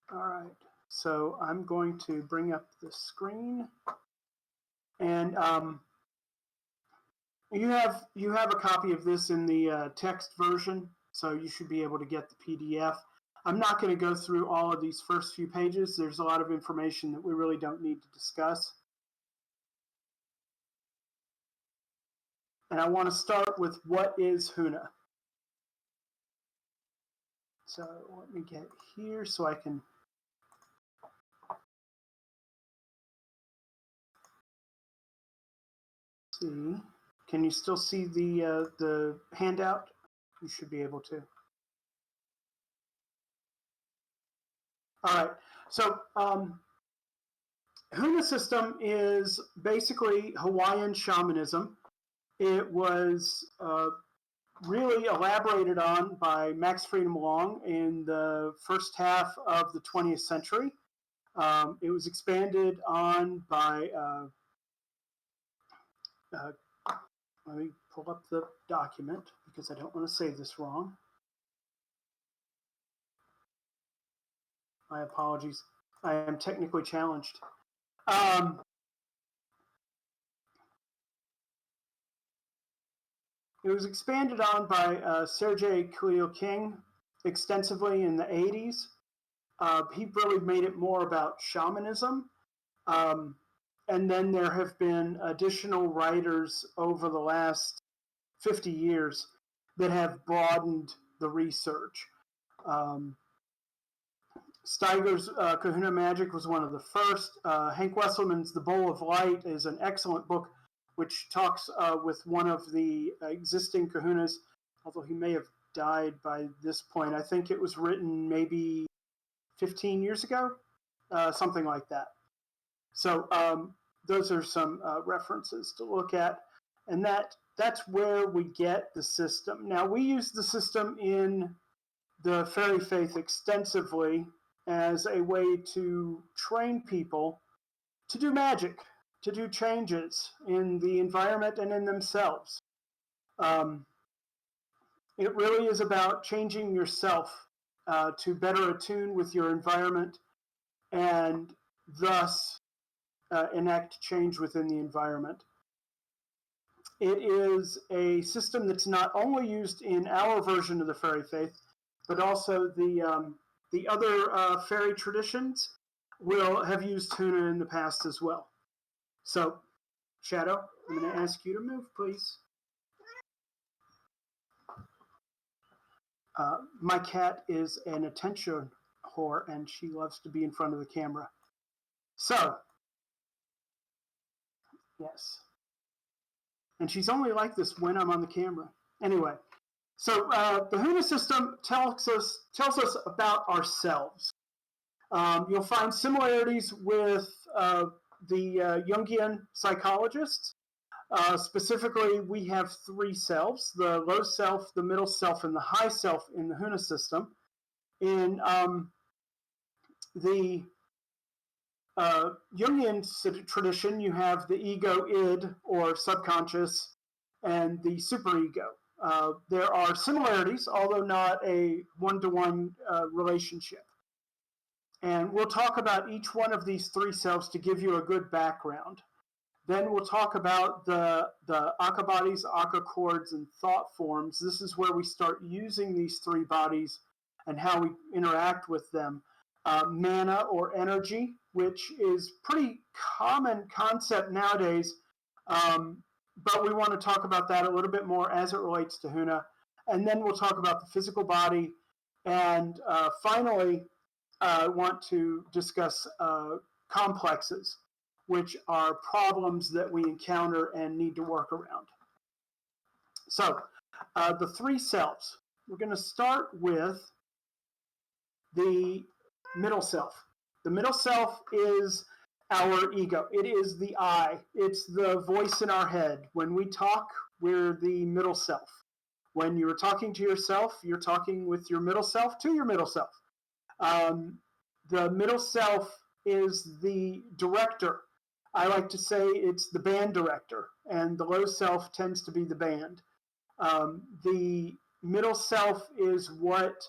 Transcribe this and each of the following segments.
All right, so I'm going to bring up the screen, and you have a copy of this in the text version, so you should be able to get the PDF. I'm not going to go through all of these first few pages. There's a lot of information that we really don't need to discuss. And I want to start with what is Huna. So let me get here so I can see. Can you still see the handout? You should be able to. All right. So Huna system is basically Hawaiian shamanism. It was really elaborated on by Max Freedom Long in the first half of the 20th century. It was expanded on by, let me pull up the document because I don't want to say this wrong. My apologies. I am technically challenged. It was expanded on by Sergei Khalil-King extensively in the 80s. He really made it more about shamanism. And then there have been additional writers over the last 50 years that have broadened the research. Steiger's Kahuna Magic was one of the first. Hank Wesselman's The Bowl of Light is an excellent book which talks with one of the existing kahunas, although he may have died by this point. I think it was written maybe 15 years ago, something like that. So those are some references to look at. And that's where we get the system. Now, we use the system in the fairy faith extensively as a way to train people to do magic, to do changes in the environment and in themselves. It really is about changing yourself to better attune with your environment and thus enact change within the environment. It is a system that's not only used in our version of the fairy faith, but also the other fairy traditions will have used Huna in the past as well. So, Shadow, I'm going to ask you to move, please. My cat is an attention whore, and she loves to be in front of the camera. So, yes. And she's only like this when I'm on the camera. Anyway, so the Huna system tells us about ourselves. You'll find similarities with the Jungian psychologists. Specifically, we have three selves: the low self, the middle self, and the high self in the Huna system. In the Jungian tradition, you have the ego, id, or subconscious, and the superego. There are similarities, although not a one-to-one relationship. And we'll talk about each one of these three selves to give you a good background. Then we'll talk about the Akka bodies, Akka chords, and thought forms. This is where we start using these three bodies and how we interact with them. Mana or energy, which is pretty common concept nowadays, but we want to talk about that a little bit more as it relates to Huna. And then we'll talk about the physical body. And finally, I want to discuss complexes, which are problems that we encounter and need to work around. So the three selves. We're going to start with the middle self. The middle self is our ego. It is the I. It's the voice in our head. When we talk, we're the middle self. When you're talking to yourself, you're talking with your middle self to your middle self. The middle self is the director. I like to say it's the band director, and the low self tends to be the band. The middle self is what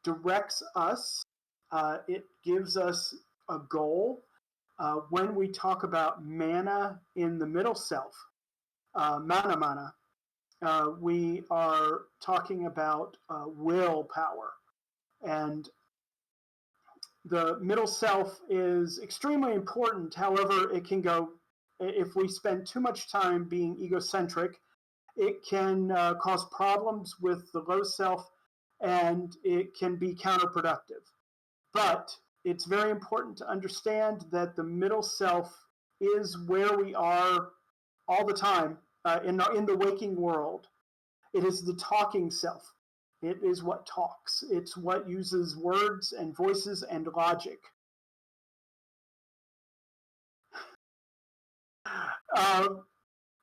directs us It gives us a goal. When we talk about mana in the middle self, mana, we are talking about willpower. And the middle self is extremely important. However, it can go, if we spend too much time being egocentric, it can cause problems with the low self, and it can be counterproductive. But it's very important to understand that the middle self is where we are all the time in the waking world. It is the talking self. It is what talks. It's what uses words and voices and logic.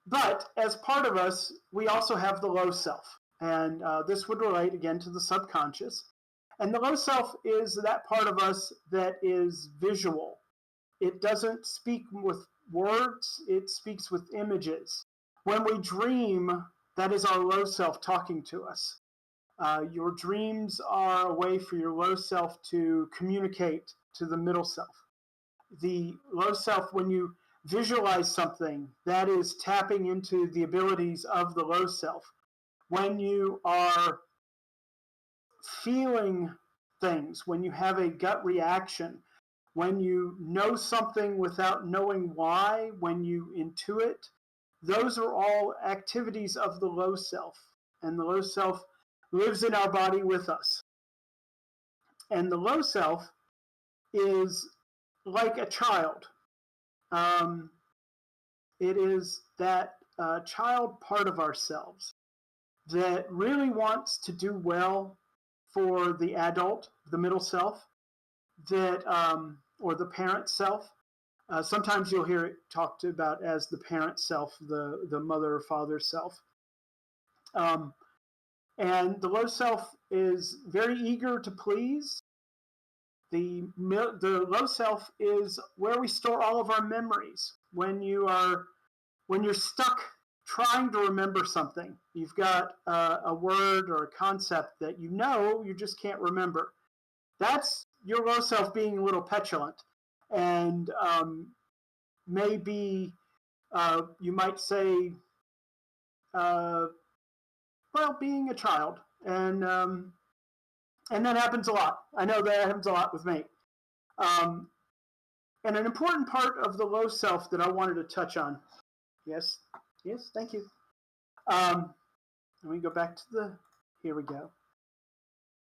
But as part of us, we also have the low self. And this would relate again to the subconscious. And the low self is that part of us that is visual. It doesn't speak with words, it speaks with images. When we dream, that is our low self talking to us. Your dreams are a way for your low self to communicate to the middle self. The low self, when you visualize something, that is tapping into the abilities of the low self. When you are feeling things, when you have a gut reaction, when you know something without knowing why, when you intuit, those are all activities of the low self. And the low self lives in our body with us. And the low self is like a child. It is that child part of ourselves that really wants to do well for the adult, the middle self, that or the parent self. Sometimes you'll hear it talked about as the parent self, the mother or father self. And the low self is very eager to please. The low self is where we store all of our memories. When you're stuck trying to remember something, you've got a word or a concept that you just can't remember. That's your low self being a little petulant, and maybe you might say, well, being a child, and that happens a lot. I know that happens a lot with me. And an important part of the low self that I wanted to touch on. Yes, thank you. Let me go back to here we go.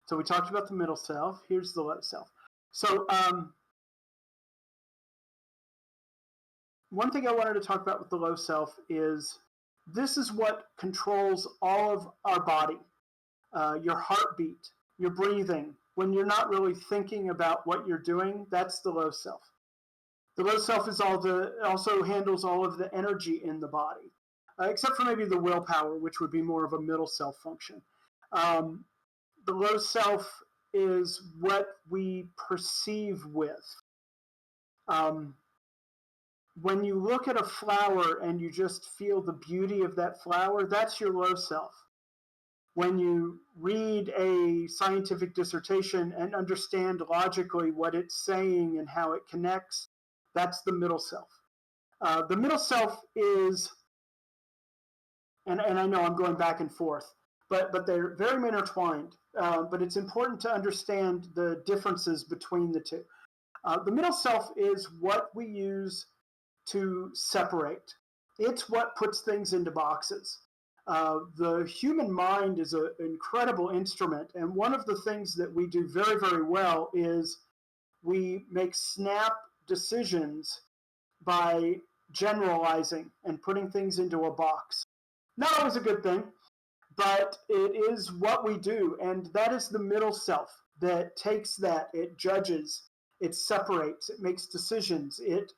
So we talked about the middle self. Here's the low self. So one thing I wanted to talk about with the low self is this is what controls all of our body, your heartbeat, your breathing. When you're not really thinking about what you're doing, that's the low self. The low self is also handles all of the energy in the body, except for maybe the willpower, which would be more of a middle self function. The low self is what we perceive with. When you look at a flower and you just feel the beauty of that flower, that's your low self. When you read a scientific dissertation and understand logically what it's saying and how it connects, that's the middle self. The middle self is, and I know I'm going back and forth, but they're very intertwined. But it's important to understand the differences between the two. The middle self is what we use to separate. It's what puts things into boxes. The human mind is an incredible instrument, and one of the things that we do very, very well is we make snap decisions by generalizing and putting things into a box. Not always a good thing, but it is what we do, and that is the middle self that takes that, it judges, it separates, it makes decisions, it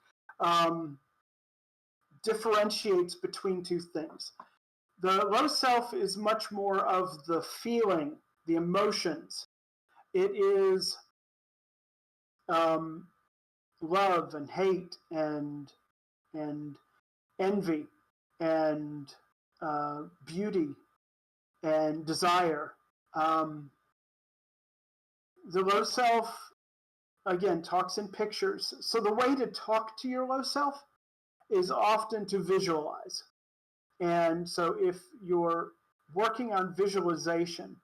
differentiates between two things. The low self is much more of the feeling, the emotions. It is love and hate and envy and beauty and desire. The low self again, talks in pictures. So the way to talk to your low self is often to visualize. And so if you're working on visualization,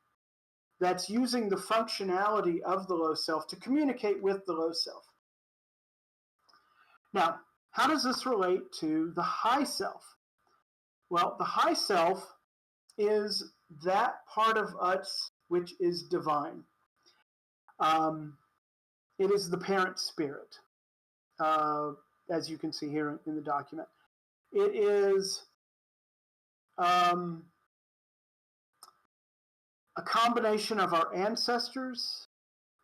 that's using the functionality of the low self to communicate with the low self. Now, how does this relate to the high self? Well, the high self is that part of us which is divine. It is the parent spirit, as you can see here in the document. It is a combination of our ancestors,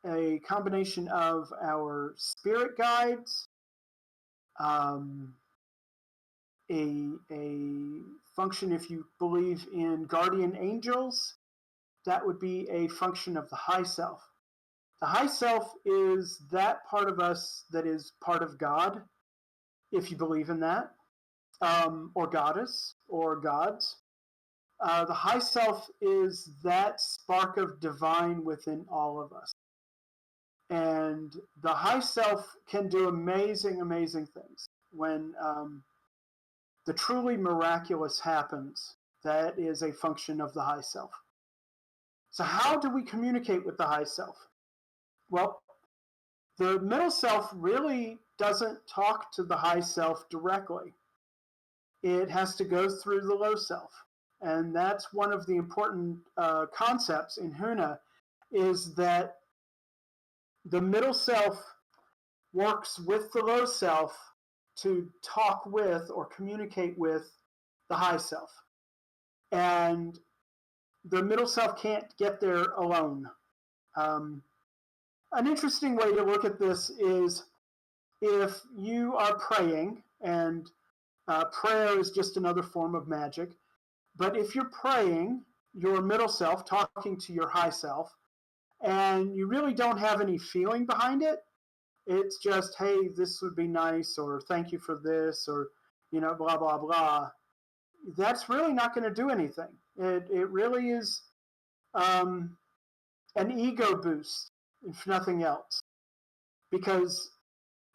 a combination of our spirit guides, a function, if you believe in guardian angels, that would be a function of the high self. The high self is that part of us that is part of God, if you believe in that, or goddess, or gods. The high self is that spark of divine within all of us. And the high self can do amazing, amazing things. When the truly miraculous happens, that is a function of the high self. So how do we communicate with the high self? Well, the middle self really doesn't talk to the high self directly. It has to go through the low self. And that's one of the important concepts in Huna, is that the middle self works with the low self to talk with or communicate with the high self. And the middle self can't get there alone. An interesting way to look at this is if you are praying, and prayer is just another form of magic, but if you're praying, your middle self talking to your high self, and you really don't have any feeling behind it, it's just, hey, this would be nice, or thank you for this, or, blah, blah, blah. That's really not going to do anything. It really is an ego boost, if nothing else. Because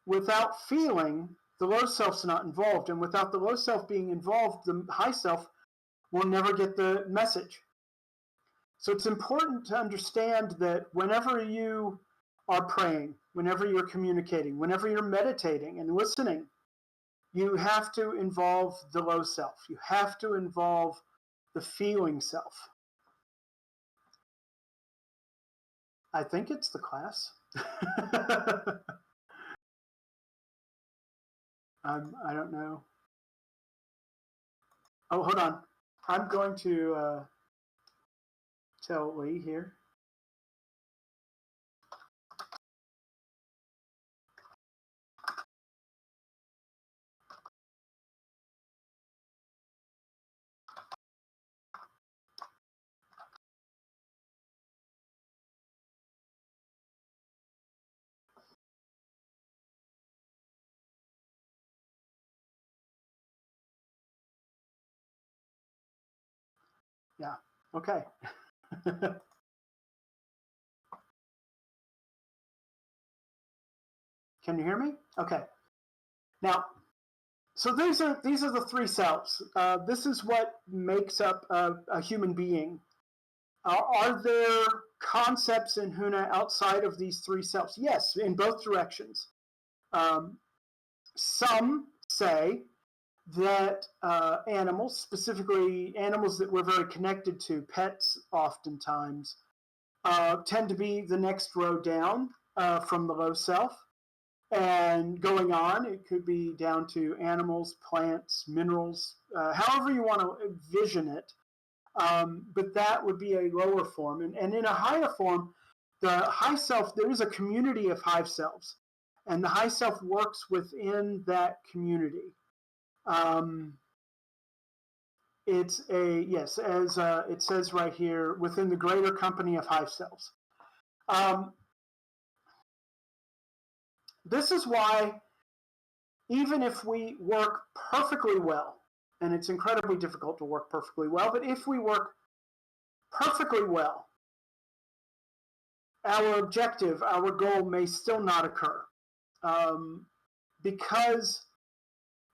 without feeling, the low self's not involved. And without the low self being involved, the high self will never get the message. So it's important to understand that whenever you are praying, whenever you're communicating, whenever you're meditating and listening, you have to involve the low self. You have to involve the feeling self. I think it's the class. I don't know. Oh, hold on. I'm going to tell Lee here. Yeah, okay. Can you hear me? Okay. Now, so these are the three selves. This is what makes up a human being. Are there concepts in Huna outside of these three selves? Yes, in both directions. Some say that animals, specifically animals that we're very connected to, pets oftentimes, tend to be the next row down from the low self. And going on, it could be down to animals, plants, minerals, however you want to envision it. But that would be a lower form. And in a higher form, the high self, there is a community of high selves. And the high self works within that community. It's yes, as it says right here, within the greater company of high selves. This is why, even if we work perfectly well, and it's incredibly difficult to work perfectly well, but if we work perfectly well, our objective, our goal may still not occur. Um, because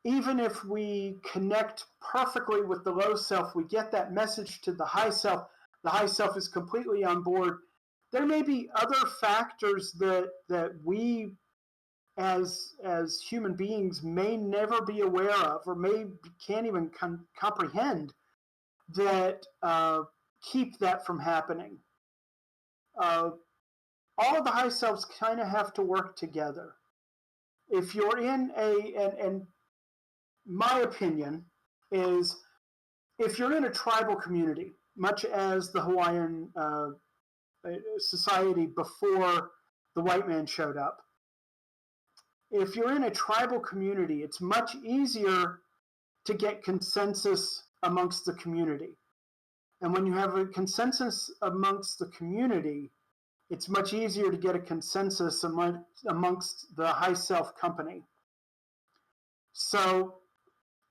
even if we connect perfectly with the low self, we get that message to the high self is completely on board. There may be other factors that we as human beings may never be aware of, or may can't even comprehend, that keep that from happening. Uh, all of the high selves kind of have to work together. If you're in and my opinion is, if you're in a tribal community, much as the Hawaiian society before the white man showed up, if you're in a tribal community, it's much easier to get consensus amongst the community. And when you have a consensus amongst the community, it's much easier to get a consensus amongst the high self company. So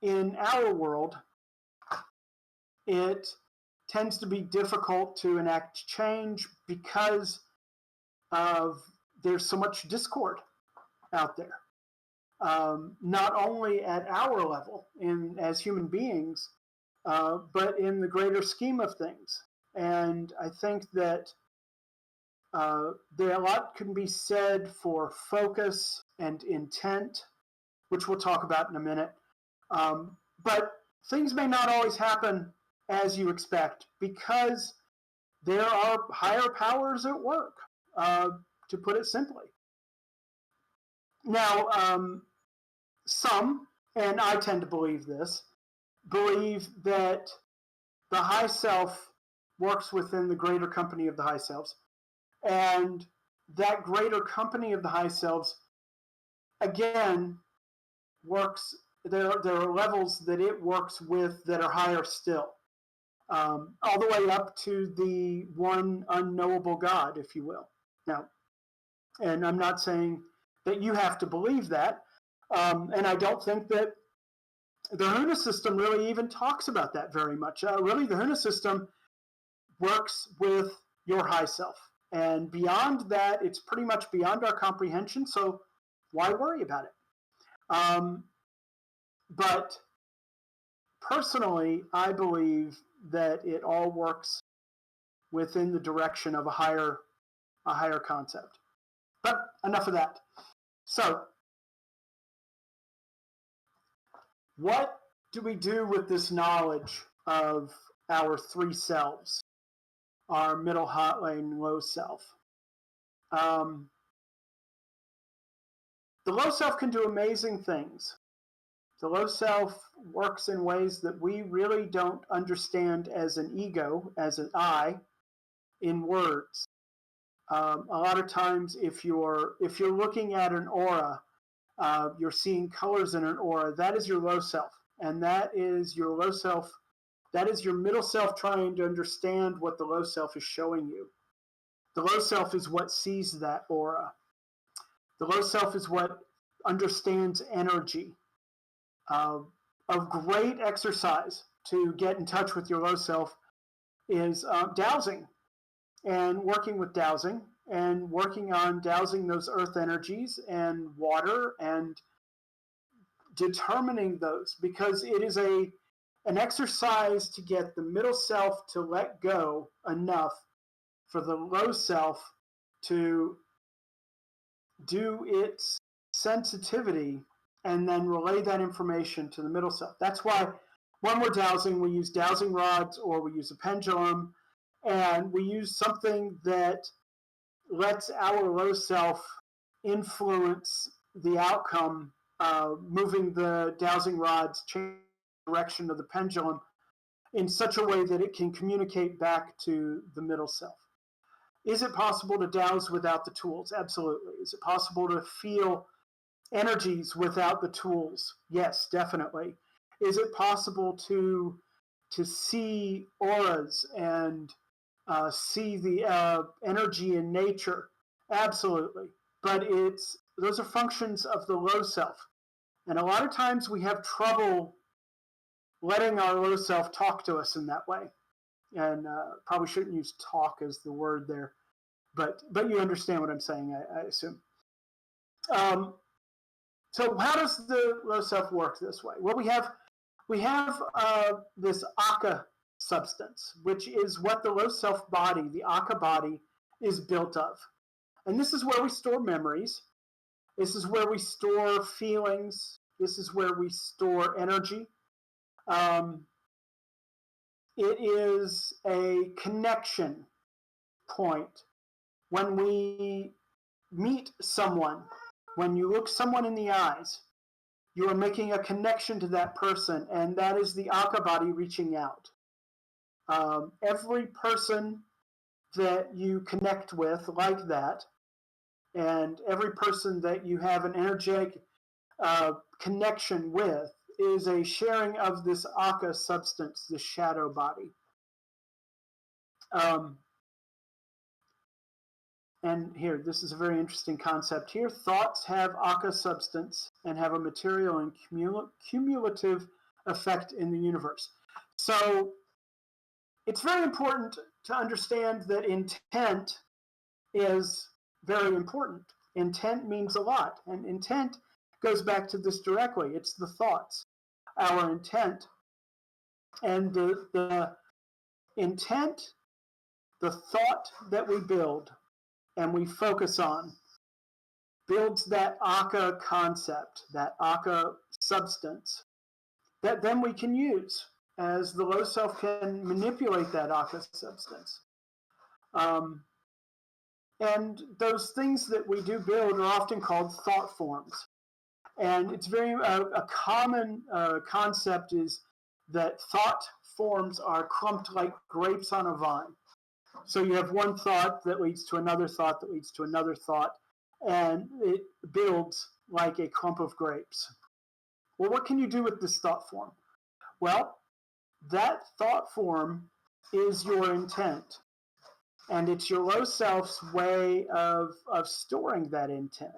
in our world, it tends to be difficult to enact change because of there's so much discord out there. Not only at our level as human beings, but in the greater scheme of things. And I think that a lot can be said for focus and intent, which we'll talk about in a minute. But things may not always happen as you expect because there are higher powers at work, to put it simply. Now, some, and I tend to believe this, believe that the high self works within the greater company of the high selves. And that greater company of the high selves, again, works, there are levels that it works with that are higher still. All the way up to the one unknowable God, if you will. Now, and I'm not saying that you have to believe that, and I don't think that the Huna system really even talks about that very much. Really, the Huna system works with your high self. And beyond that, it's pretty much beyond our comprehension, so why worry about it? But personally, I believe that it all works within the direction of a higher concept. But enough of that. So, what do we do with this knowledge of our three selves, our middle, hot lane, low self? The low self can do amazing things. The low self works in ways that we really don't understand as an ego, as an I, in words. A lot of times, if you're looking at an aura, you're seeing colors in an aura. That is your low self, and that is your low self. That is your middle self trying to understand what the low self is showing you. The low self is what sees that aura. The low self is what understands energy. A great exercise to get in touch with your low self is dowsing, and working with dowsing, and working on dowsing those earth energies and water, and determining those, because it is an exercise to get the middle self to let go enough for the low self to do its sensitivity and then relay that information to the middle self. That's why when we're dowsing, we use dowsing rods, or we use a pendulum, and we use something that lets our low self influence the outcome, moving the dowsing rods, change the direction of the pendulum in such a way that it can communicate back to the middle self. Is it possible to dowse without the tools? Absolutely. Is it possible to feel energies without the tools? Yes, definitely. Is it possible to see auras and see the energy in nature? Absolutely. But those are functions of the low self. And a lot of times we have trouble letting our low self talk to us in that way. And probably shouldn't use talk as the word there. but you understand what I'm saying, I assume. Um, so how does the low self work this way? Well, we have this Aka substance, which is what the low self body, the Aka body, is built of. And this is where we store memories. This is where we store feelings. This is where we store energy. Um, it is a connection point. When we meet someone, when you look someone in the eyes, you are making a connection to that person, and that is the Aka body reaching out. Every person that you connect with like that, and every person that you have an energetic connection with, is a sharing of this Aka substance, the shadow body. And here, this is a very interesting concept here. Thoughts have Aka substance and have a material and cumulative effect in the universe. So it's very important to understand that intent is very important. Intent means a lot, and intent goes back to this directly. It's the thoughts, our intent, and the intent, the thought that we build and we focus on builds that Aka concept, that Aka substance, that then we can use as the low self can manipulate that Aka substance. And those things that we do build are often called thought forms. And it's a common concept is that thought forms are clumped like grapes on a vine. So you have one thought that leads to another thought that leads to another thought, and it builds like a clump of grapes. Well, what can you do with this thought form? Well, that thought form is your intent, and it's your low self's way of storing that intent.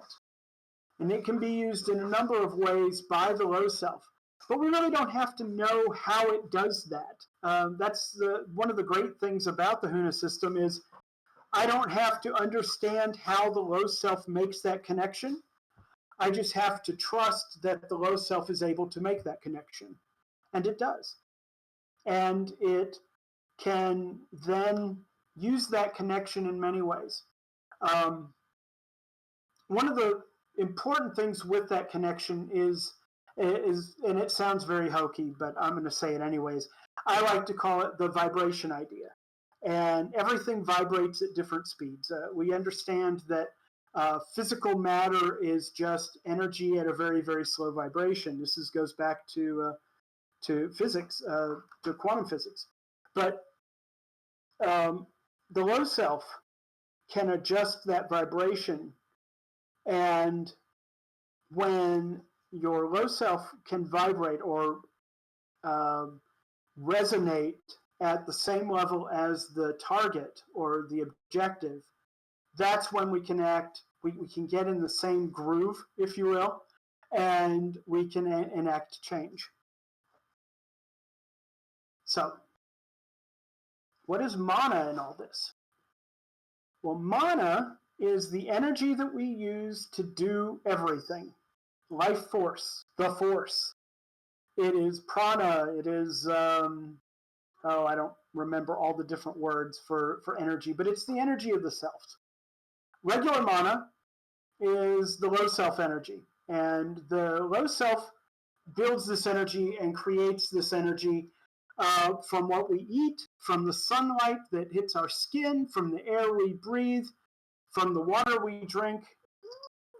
And it can be used in a number of ways by the low self. But we really don't have to know how it does that. That's one of the great things about the Huna system is I don't have to understand how the low self makes that connection. I just have to trust that the low self is able to make that connection. And it does. And it can then use that connection in many ways. One of the important things with that connection is, and it sounds very hokey, but I'm going to say it anyways. I like to call it the vibration idea. And everything vibrates at different speeds. We understand that physical matter is just energy at a very, very slow vibration. This goes back to physics, to quantum physics. But the low self can adjust that vibration, and when your low self can vibrate or resonate at the same level as the target or the objective, that's when we can act, we can get in the same groove, if you will, and we can enact change. So, what is mana in all this? Well, mana is the energy that we use to do everything. Life force, the force. It is prana, it is, I don't remember all the different words for energy, but it's the energy of the self. Regular mana is the low self energy, and the low self builds this energy and creates this energy from what we eat, from the sunlight that hits our skin, from the air we breathe, from the water we drink,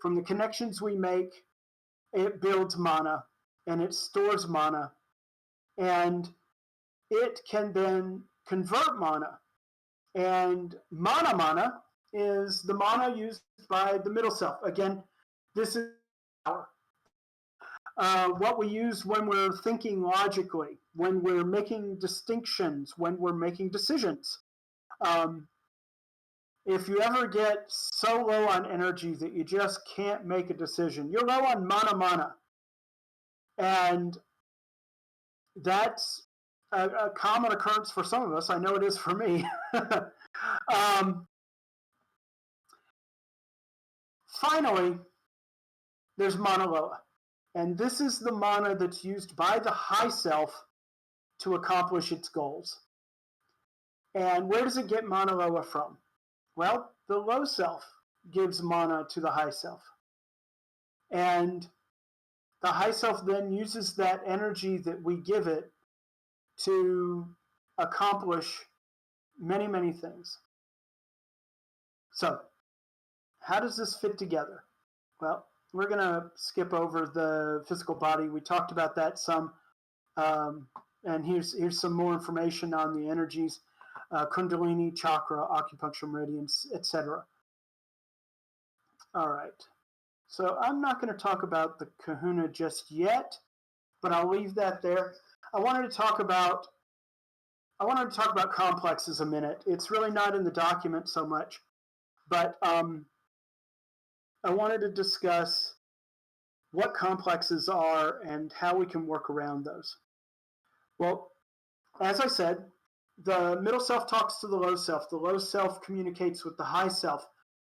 from the connections we make. It builds mana, and it stores mana, and it can then convert mana. And mana is the mana used by the middle self. Again, this is power. What we use when we're thinking logically, when we're making distinctions, when we're making decisions. If you ever get so low on energy that you just can't make a decision, you're low on mana. And that's a common occurrence for some of us. I know it is for me. Finally, there's mana loa. And this is the mana that's used by the high self to accomplish its goals. And where does it get mana loa from? Well, the low self gives mana to the high self. And the high self then uses that energy that we give it to accomplish many, many things. So, how does this fit together? Well, we're going to skip over the physical body. We talked about that some. And here's some more information on the energies, Kundalini, chakra, acupuncture meridians, etc. All right. So I'm not going to talk about the kahuna just yet, but I'll leave that there. I wanted to talk about complexes a minute. It's really not in the document so much, but I wanted to discuss what complexes are and how we can work around those. Well, as I said, the middle self talks to the low self. The low self communicates with the high self.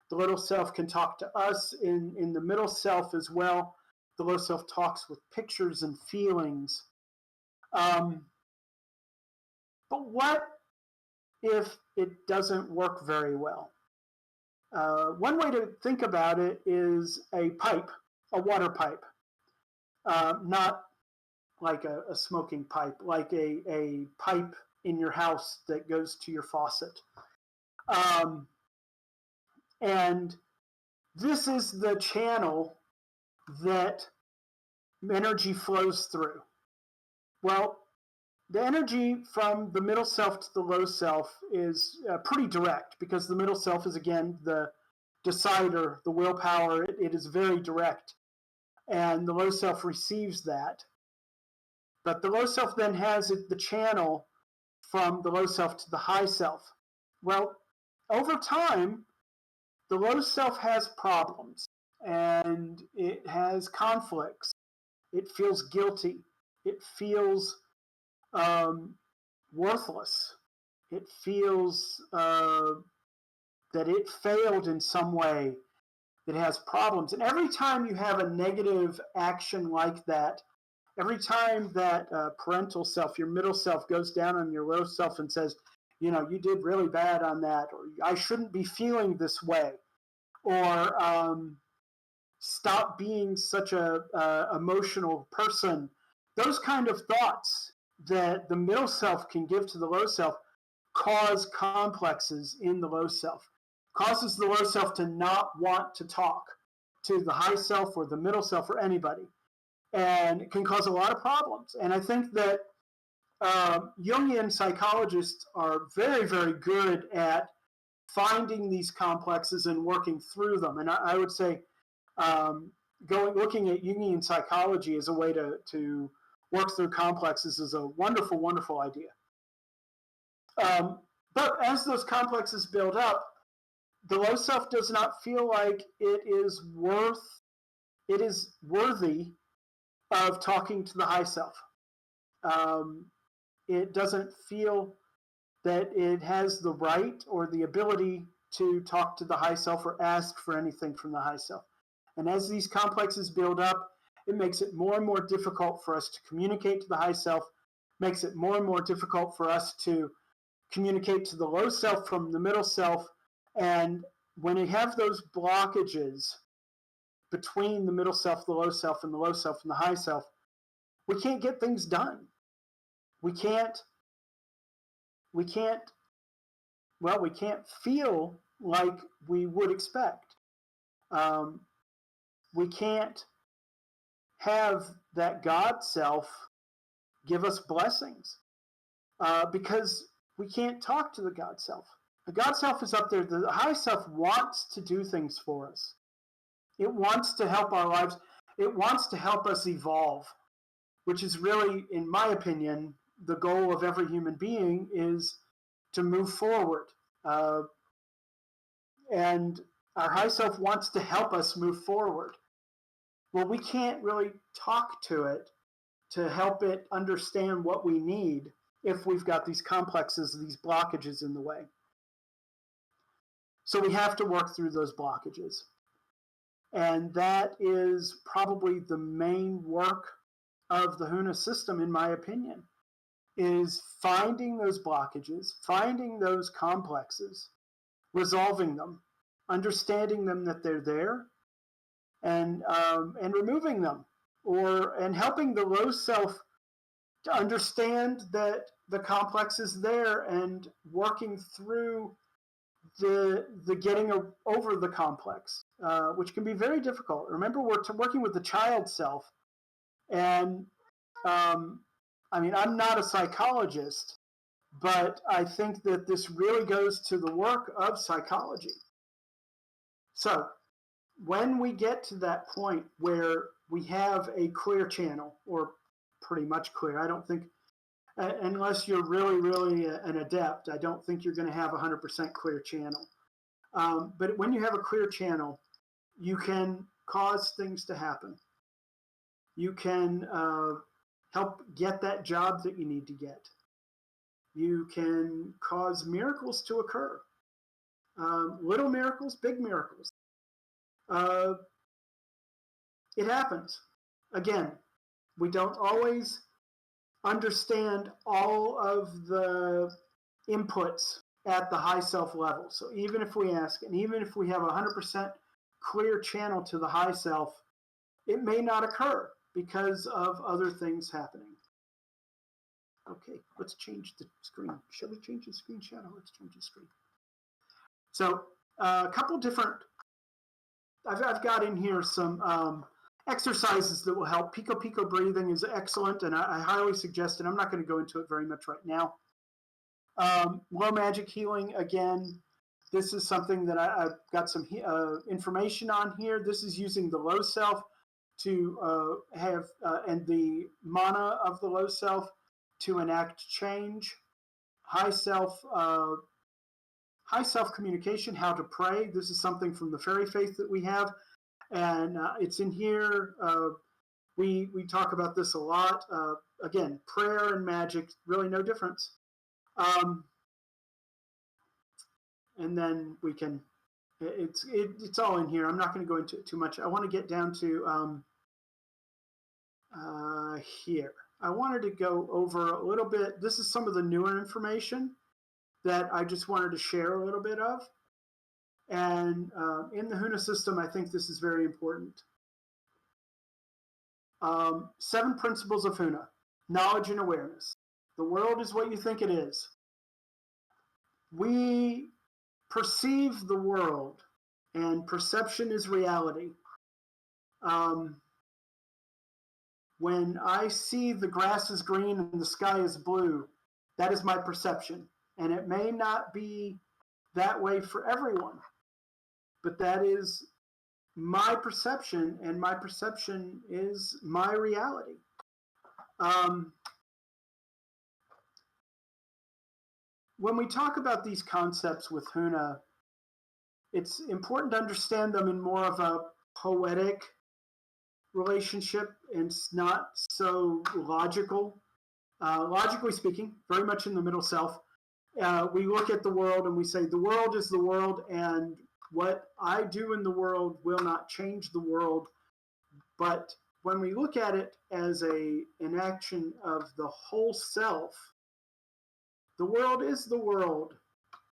The little self can talk to us in the middle self as well. The low self talks with pictures and feelings. But what if it doesn't work very well? One way to think about it is a pipe, a water pipe, not like a smoking pipe, like a pipe in your house that goes to your faucet. And this is the channel that energy flows through. Well, the energy from the middle self to the low self is pretty direct because the middle self is, again, the decider, the willpower. It is very direct. And the low self receives that. But the low self then has the channel from the low self to the high self. Well, over time, the low self has problems and it has conflicts. It feels guilty. It feels worthless. It feels that it failed in some way. It has problems. And every time you have a negative action like that, every time that parental self, your middle self, goes down on your low self and says, you know, you did really bad on that, or I shouldn't be feeling this way, or stop being such a emotional person, those kind of thoughts that the middle self can give to the low self cause complexes in the low self, causes the low self to not want to talk to the high self or the middle self or anybody. And it can cause a lot of problems. And I think that Jungian psychologists are very, very good at finding these complexes and working through them. And I would say looking at Jungian psychology as a way to work through complexes is a wonderful, wonderful idea. But as those complexes build up, the low self does not feel like it is worthy of talking to the high self. It doesn't feel that it has the right or the ability to talk to the high self or ask for anything from the high self. And as these complexes build up, it makes it more and more difficult for us to communicate to the high self, makes it more and more difficult for us to communicate to the low self from the middle self. And when you have those blockages between the middle self, the low self, and the low self and the high self, we can't get things done. We can't feel like we would expect. We can't have that God self give us blessings because we can't talk to the God self. The God self is up there. The high self wants to do things for us. It wants to help our lives. It wants to help us evolve, which is really, in my opinion, the goal of every human being is to move forward. And our high self wants to help us move forward. Well, we can't really talk to it to help it understand what we need if we've got these complexes, these blockages in the way. So we have to work through those blockages. And that is probably the main work of the Huna system, in my opinion, is finding those blockages, finding those complexes, resolving them, understanding them that they're there, and removing them, and helping the low self to understand that the complex is there and working through the getting over the complex, which can be very difficult. Remember, we're working with the child self, and I mean, I'm not a psychologist, but I think that this really goes to the work of psychology. So when we get to that point where we have a clear channel, or pretty much clear, I don't think, unless you're really, really an adept, I don't think you're going to have a 100% clear channel. But when you have a clear channel, you can cause things to happen. You can help get that job that you need to get. You can cause miracles to occur. Little miracles, big miracles. It happens. Again, we don't always understand all of the inputs at the high self level. So even if we ask, and even if we have a 100% clear channel to the high self, it may not occur because of other things happening. Okay, let's change the screen. Shall we change the screen shadow? Let's change the screen. So a couple different, I've got in here some exercises that will help. Pico Pico breathing is excellent, and I highly suggest it. I'm not going to go into it very much right now. Low magic healing, again, this is something that I've got some information on here. This is using the low self to have, and the mana of the low self to enact change. High self communication, how to pray. This is something from the fairy faith that we have, and it's in here. We talk about this a lot. Again, prayer and magic, really no difference. And then we can, it's all in here. I'm not going to go into it too much. I want to get down to here. I wanted to go over a little bit. This is some of the newer information that I just wanted to share a little bit of. And in the Huna system, I think this is very important. 7 principles of Huna: knowledge and awareness. The world is what you think it is. We perceive the world, and perception is reality. When I see the grass is green and the sky is blue, that is my perception. And it may not be that way for everyone, but that is my perception, and my perception is my reality. When we talk about these concepts with Huna, it's important to understand them in more of a poetic relationship, and it's not so logical. Logically speaking, very much in the middle self. We look at the world and we say, the world is the world, and what I do in the world will not change the world. But when we look at it as an action of the whole self, the world is the world,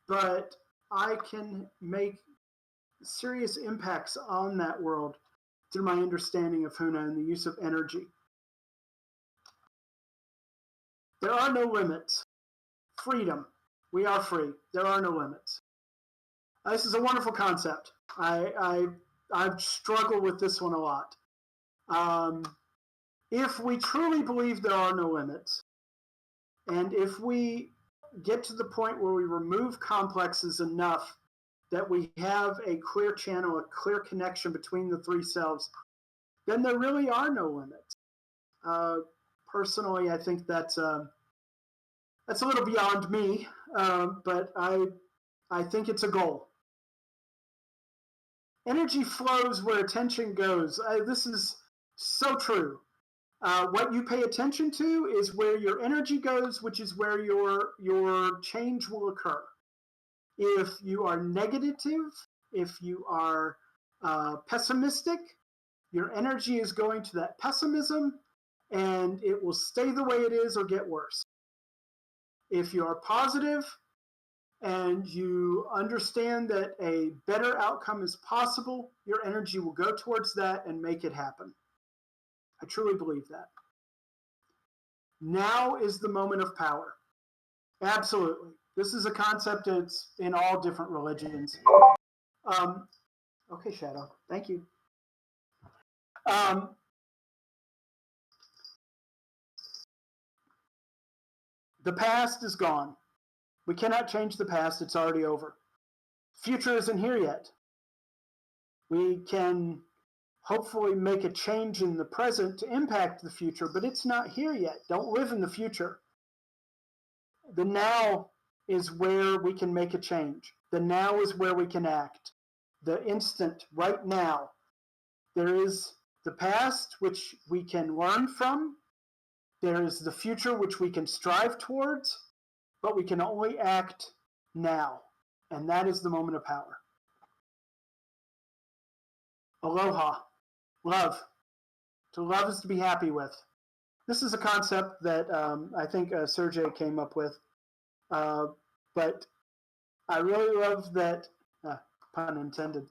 but I can make serious impacts on that world through my understanding of Huna and the use of energy. There are no limits. Freedom. We are free. There are no limits. This is a wonderful concept. I've struggled with this one a lot. If we truly believe there are no limits, and if we get to the point where we remove complexes enough that we have a clear channel, a clear connection between the 3 selves, then there really are no limits. Personally, I think that's a little beyond me, but I think it's a goal. Energy flows where attention goes. This is so true. What you pay attention to is where your energy goes, which is where your change will occur. If you are negative, if you are pessimistic, your energy is going to that pessimism, and it will stay the way it is or get worse. If you are positive and you understand that a better outcome is possible, your energy will go towards that and make it happen. I truly believe that. Now is the moment of power. Absolutely. This is a concept that's in all different religions. Okay, Shadow. Thank you. The past is gone. We cannot change the past. It's already over. Future isn't here yet. We can hopefully make a change in the present to impact the future, but it's not here yet. Don't live in the future. The now is where we can make a change. The now is where we can act. The instant, right now. There is the past, which we can learn from. There is the future, which we can strive towards, but we can only act now. And that is the moment of power. Aloha. Love. To love is to be happy with. This is a concept that I think Sergey came up with. But I really love that, pun intended,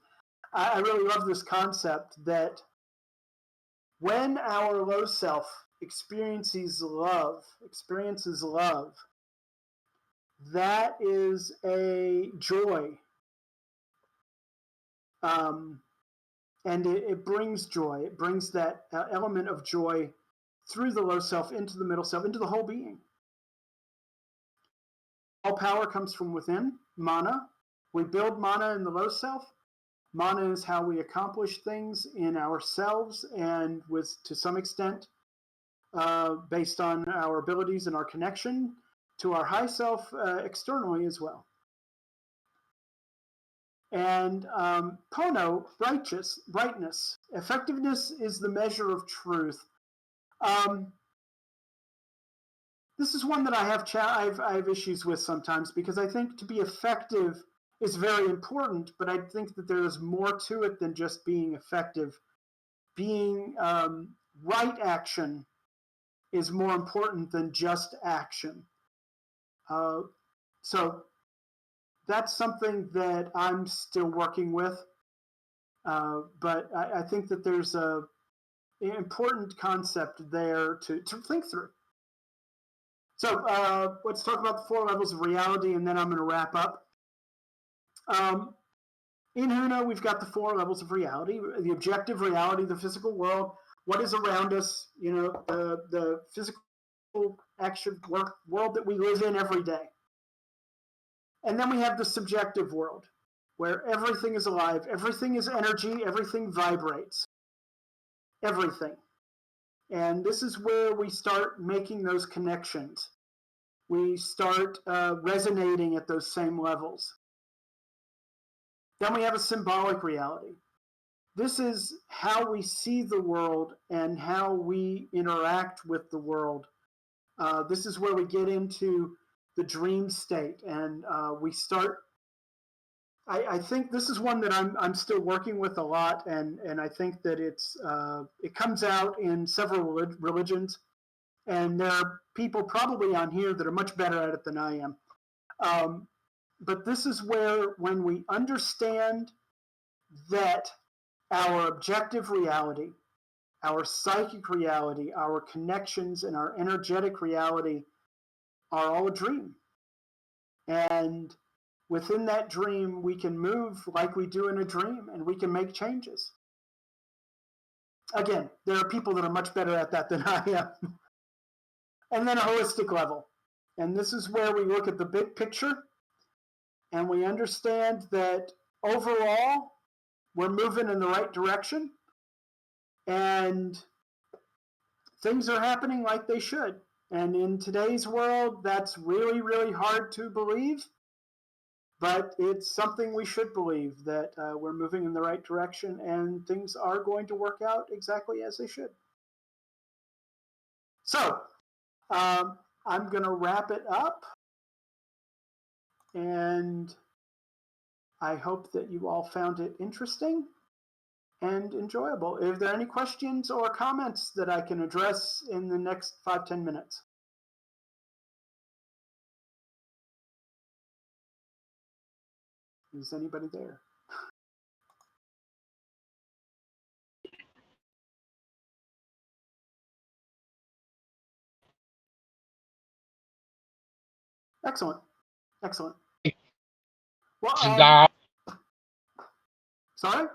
I really love this concept that when our low self experiences love, that is a joy. And it brings joy. It brings that element of joy through the low self into the middle self, into the whole being. All power comes from within, mana. We build mana in the low self. Mana is how we accomplish things in ourselves and with, to some extent, based on our abilities and our connection to our high self externally as well. And Pono, rightness. Effectiveness is the measure of truth. This is one that I have issues with sometimes, because I think to be effective is very important, but I think that there is more to it than just being effective. Being right action is more important than just action. So that's something that I'm still working with, but I think that there's an important concept there to think through. So let's talk about the 4 levels of reality, and then I'm going to wrap up. In Huna, we've got the 4 levels of reality: the objective reality, the physical world, what is around us, the physical action world that we live in every day. And then we have the subjective world, where everything is alive, everything is energy, everything vibrates, everything. And this is where we start making those connections. We start resonating at those same levels. Then we have a symbolic reality. This is how we see the world and how we interact with the world. This is where we get into the dream state, and we start. I think this is one that I'm still working with a lot, and I think that it comes out in several religions, and there are people probably on here that are much better at it than I am. But this is where, when we understand that our objective reality, our psychic reality, our connections, and our energetic reality are all a dream. And within that dream, we can move like we do in a dream, and we can make changes. Again, there are people that are much better at that than I am. And then a holistic level. And this is where we look at the big picture, and we understand that overall, we're moving in the right direction, and things are happening like they should. And in today's world, that's really, really hard to believe, but it's something we should believe, that we're moving in the right direction and things are going to work out exactly as they should. So I'm going to wrap it up, and I hope that you all found it interesting. and enjoyable. If there are any questions or comments that I can address in the next 5-10 minutes. Is anybody there? Excellent. Excellent. Well, sorry?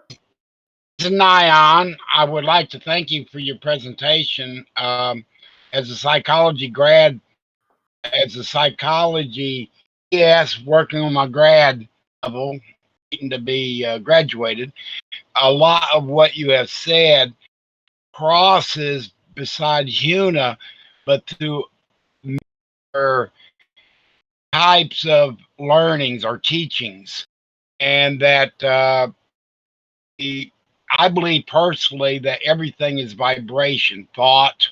Nyan, I would like to thank you for your presentation. As a psychology grad, as a psychology, yes, working on my grad level, waiting to be graduated, a lot of what you have said crosses beside Huna, but through types of learnings or teachings, and that I believe personally that everything is vibration, thought,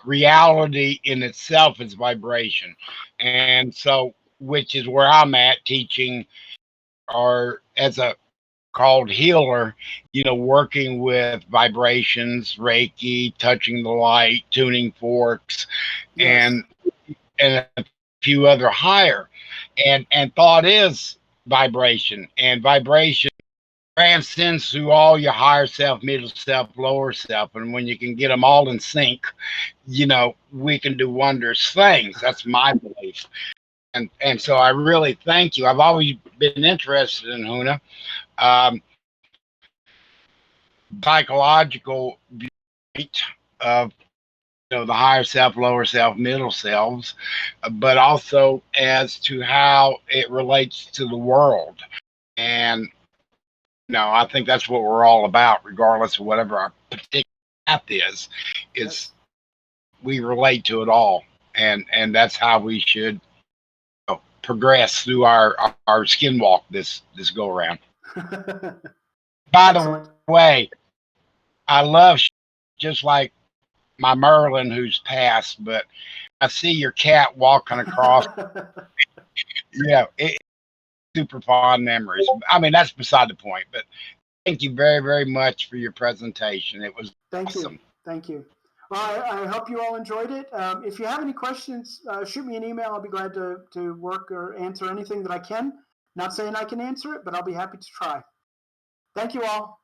reality in itself is vibration. And so, which is where I'm at teaching, or as a called healer, working with vibrations, Reiki, touching the light, tuning forks, Yes. and a few other higher. And thought is vibration, and vibration transcends through all your higher self, middle self, lower self. And when you can get them all in sync, we can do wondrous things. That's my belief. And so I really thank you. I've always been interested in Huna. Um, Psychological viewpoint of the higher self, lower self, middle selves, but also as to how it relates to the world. And I think that's what we're all about, regardless of whatever our particular path is. It's Yes. We relate to it all, and that's how we should progress through our skin walk this go around. By the Excellent. way, I love just like my Merlin who's passed, but I see your cat walking across. It, super fond memories. I mean, that's beside the point, but thank you very, very much for your presentation. It was Thank you. awesome. Thank you. Well, I hope you all enjoyed it. If you have any questions, shoot me an email. I'll be glad to work or answer anything that I can. Not saying I can answer it, but I'll be happy to try. Thank you all.